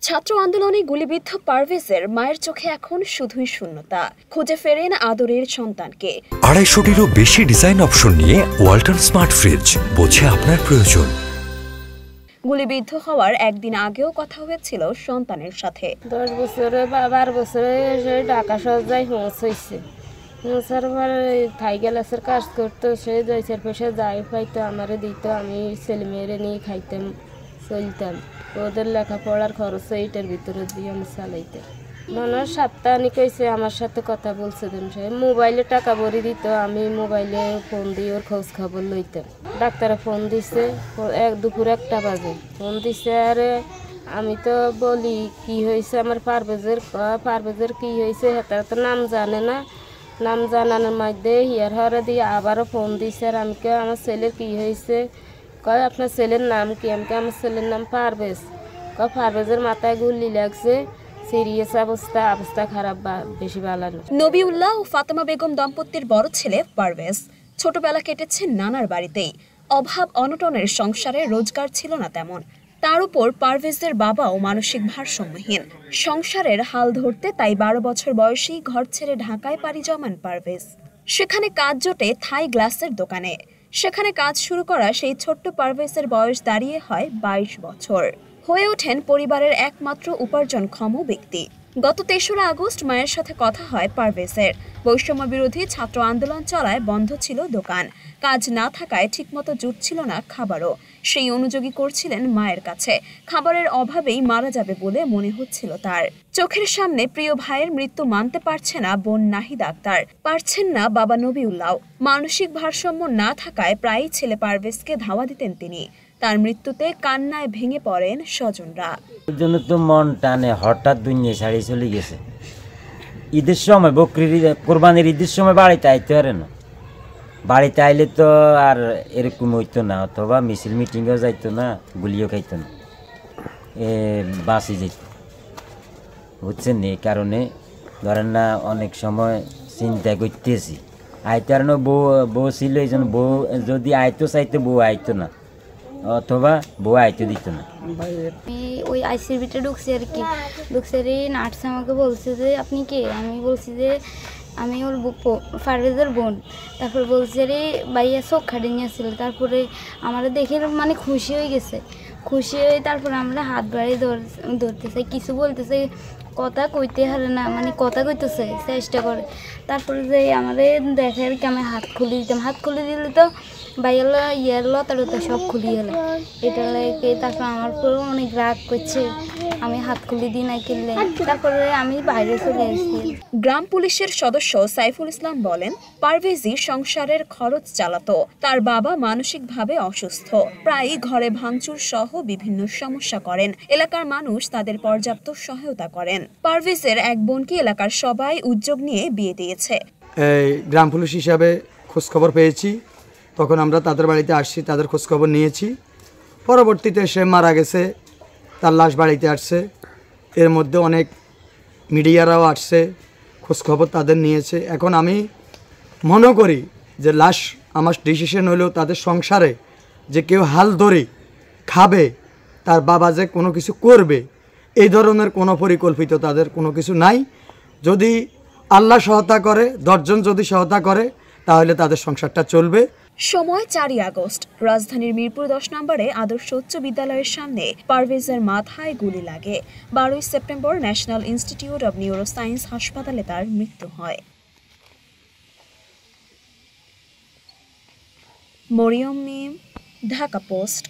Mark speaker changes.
Speaker 1: ছাত্র আন্দোলনে গুলিবিদ্ধ পারভেজের মায়ের চোখে এখন শুধুই শূন্যতা। খুঁজে ফেরেন আদরের সন্তানকে।
Speaker 2: 250-টিরও বেশি ডিজাইন অপশন নিয়ে ওয়ালটন স্মার্ট ফ্রিজ, বোঝে আপনার প্রয়োজন।
Speaker 1: গুলিবিদ্ধ হওয়ার একদিন আগেও কথা হয়েছিল সন্তানের সাথে।
Speaker 3: 10 বছরে বা 12 বছরে সে ঢাকা শহর যাই পৌঁছেছে। পৌঁছার পরে থাই গ্যালাসের কাজ করতো, সে জয়সের পেশে যাই পাইতো, আমারে দিত, আমি ছেলে মেয়েরে নিয়ে খাইতাম, চলতাম। ওদের লেখাপড়ার খরচ এইটার ভিতরে দিয়ে আমি চালাইতাম। মনে সপ্তাহানিক হয়েছে আমার সাথে কথা বলছে, সে মোবাইলে টাকা ভরে দিত, আমি মোবাইলে ফোন দিয়ে ওর খোঁজ খবর লইতাম। ডাক্তারে ফোন দিছে দুপুর 1টা বাজে ফোন দিছে। আরে আমি তো বলি কি হয়েছে আমার পারভেজের কি হয়েছে, তারা তো নাম জানে না। নাম জানানোর মধ্যে হিয়ার হরে দিয়ে আবারও ফোন দিছে। আর আমি আমার ছেলের কি হয়েছে, কয় আপনার ছেলের নাম কি? আমি আমার ছেলের নাম পারভেজ। পারভেজের মাথায় গুলি লাগছে, সিরিয়াস অবস্থা খারাপ, বেশি ভালো না।
Speaker 1: নবিউল্লাহ ও ফাতেমা বেগম দম্পতির বড় ছেলে পারভেজ ছোটবেলা কেটেছে নানার বাড়িতেই। অভাব অনটনের সংসারে রোজগার ছিল না তেমন। তার উপর পারভেজের বাবাও মানসিক ভারসাম্যহীন। সংসারের হাল ধরতে তাই 12 বছর বয়সেই ঘর ছেড়ে ঢাকায় পাড়ি জমান পারভেজ। সেখানে কাজ জোটে থাই গ্লাসের দোকানে। সেখানে কাজ শুরু করা সেই ছোট্ট পারভেজের বয়স দাঁড়িয়ে হয় 22 বছর। হয়ে ওঠেন পরিবারের একমাত্র উপার্জনক্ষম ব্যক্তি। গত 3রা আগস্ট মায়ের সাথে কথা হয় পারভেজের। বৈষম্য বিরোধী ছাত্র আন্দোলন চলায় বন্ধ ছিল দোকান। কাজ না থাকায় ঠিকমতো জুটছিল না খাবারও। সেই অনুযোগী করছিলেন মায়ের কাছে। খাবারের অভাবেই মারা যাবে বলে মনে হচ্ছিল তার। চোখের সামনে প্রিয় ভাইয়ের মৃত্যু মানতে পারছে না বোন নাহিদ আক্তার, পারছেন না বাবা নবিউল্লাহ। মানসিক ভারসাম্য না থাকায় প্রায়ই ছেলে পারভেজকে ধাওয়া দিতেন তিনি। তার মৃত্যুতে কান্নায় ভেঙে পড়েন স্বজনরা।
Speaker 4: ওর জন্য তো মন টানে, হঠাৎ দুনিয়া ছাড়িয়ে চলে গেছে। ঈদের সময় বকরির কোরবানির ঈদের সময় বাড়িতে আইতে পারে না। বাড়িতে আইলে তো আর এরকম হইতো না, অথবা মিছিল মিটিংও যাইতো না, গুলিও খাইতো না, বাঁচি যেত, বুঝছেন। এই কারণে ধরেন না অনেক সময় চিন্তা করতেছি আইতে আর না। বউ ছিল, এই জন্য বউ যদি আইতো চাইতো বউ আইতো না, অথবা বউ আইতে দিত না।
Speaker 5: আমি ওই আইসিবিতে ঢুকছি আর কি। ঢুকছে নার্স আমাকে বলছে যে আপনি কে? আমি বলছি যে আমি ওর পারভেজের বোন। তারপর বলছে রে ভাইয়া চোখ খাটে নিয়েছিল। তারপরে আমরা দেখে মানে খুশি হয়ে গেছে। খুশি হয়ে তারপরে আমরা হাত বাড়িয়ে ধরতে চাই, কিছু বলতে চাই, কথা কইতে হারে না, মানে কথা কইতেছে চেষ্টা করে। তারপরে যে আমাদের দেখে আর কি আমি হাত খুলে দিতাম। হাত খুলে দিলে তো বাইরে ইয়ার লতা সব খুলি গেল। এটা লাগে তারপর আমার পরেও অনেক রাগ করছে, আমি হাত খুলে দিই না কিনলে। তারপরে আমি বাইরে চলে আসছি।
Speaker 1: গ্রাম পুলিশের সদস্য সাইফুল ইসলাম বলেন, পারভেজই সংসারের খরচ চালাতো। তার বাবা মানসিকভাবে অসুস্থ, প্রায়ই ঘরে ভাঙচুর সহ বিভিন্ন সমস্যা করেন। এলাকার মানুষ তাদের পর্যাপ্ত সহায়তা করেন। পারভেজের এক বোনকে এলাকার সবাই উদ্যোগ নিয়ে বিয়ে দিয়েছে।
Speaker 6: গ্রাম পুলিশ হিসাবে খোঁজখবর পেয়েছি, তখন আমরা তাদের বাড়িতে আসছি, তাদের খোঁজখবর নিয়েছি। পরবর্তীতে সে মারা গেছে, তার লাশ বাড়িতে আসছে। এর মধ্যে অনেক মিডিয়ারাও আসছে, খোঁজখবর তাদের নিয়েছে। এখন আমি মনে করি যে লাশ আমার ডিসিশন হলেও তাদের সংসারে যে কেউ হাল ধরে খাবে, তার বাবা যে কোনো কিছু করবে, এই ধরনের কোনো পরিকল্পিত তাদের কোনো কিছু নাই। যদি আল্লাহ সহায়তা করে, 10 জন যদি সহায়তা করে, তাহলে তাদের সংসারটা চলবে।
Speaker 1: সময় 4 আগস্ট। রাজধানীর মিরপুর 10 নম্বরে আদর্শ উচ্চ বিদ্যালয়ের সামনে পারভেজের মাথায় গুলি লাগে। 12 September national institute of neuroscience হাসপাতালে তার মৃত্যু হয়। মরিয়ম মিম, ঢাকা পোস্ট।